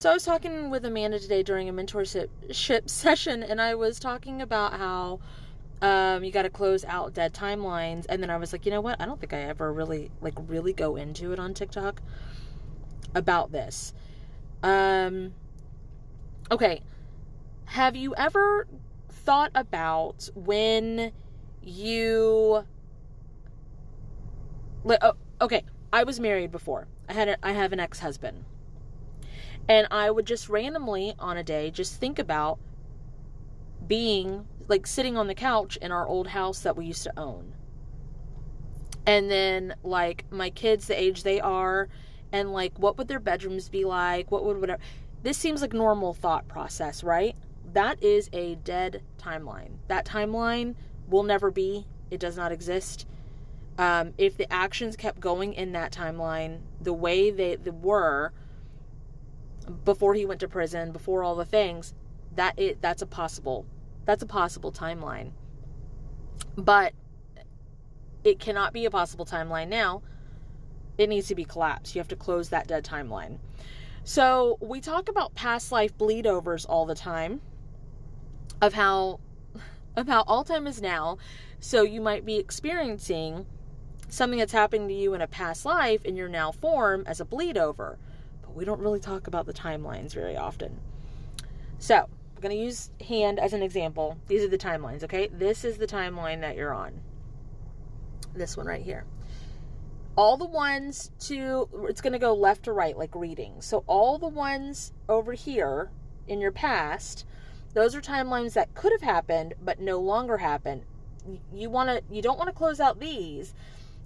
So I was talking with Amanda today during a mentorship session, and I was talking about how you got to close out dead timelines. And then I was like, you know what? I don't think I ever really go into it on TikTok about this. Okay. Have you ever thought about when you... okay, I was married before. I have an ex-husband. And I would just randomly on a day just think about being like sitting on the couch in our old house that we used to own. And then like my kids, the age they are, and like what would their bedrooms be like? What would whatever. This seems like normal thought process, right? That is a dead timeline. That timeline will never be. It does not exist. If the actions kept going in that timeline the way they were before he went to prison, before all the things, that's a possible timeline. But it cannot be a possible timeline now. It needs to be collapsed. You have to close that dead timeline. So we talk about past life bleed overs all the time of how all time is now. So you might be experiencing something that's happening to you in a past life in your now form as a bleed over. We don't really talk about the timelines very often. So, I'm going to use hand as an example. These are the timelines, okay? This is the timeline that you're on. This one right here. All the ones it's going to go left to right, like reading. So, all the ones over here in your past, those are timelines that could have happened, but no longer happen. You don't want to close out these,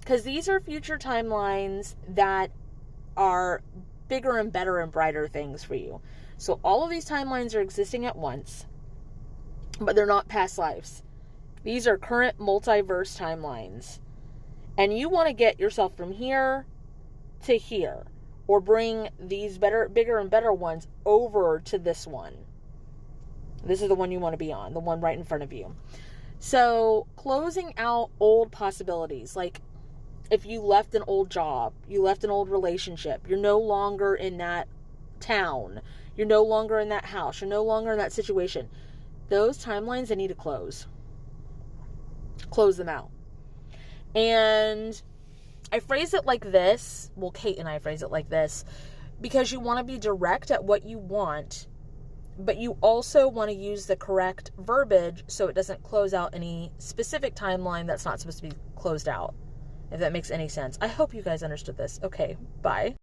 because these are future timelines that are bigger and better and brighter things for you. So all of these timelines are existing at once, but they're not past lives. These are current multiverse timelines. And you want to get yourself from here to here, or bring these bigger and better ones over to this one. This is the one you want to be on, the one right in front of you. So closing out old possibilities, like if you left an old job, you left an old relationship, you're no longer in that town, you're no longer in that house, you're no longer in that situation. Those timelines, they need to close. Close them out. And I phrase it like this. Well, Kate and I phrase it like this because you want to be direct at what you want, but you also want to use the correct verbiage so it doesn't close out any specific timeline that's not supposed to be closed out. If that makes any sense. I hope you guys understood this. Okay, bye.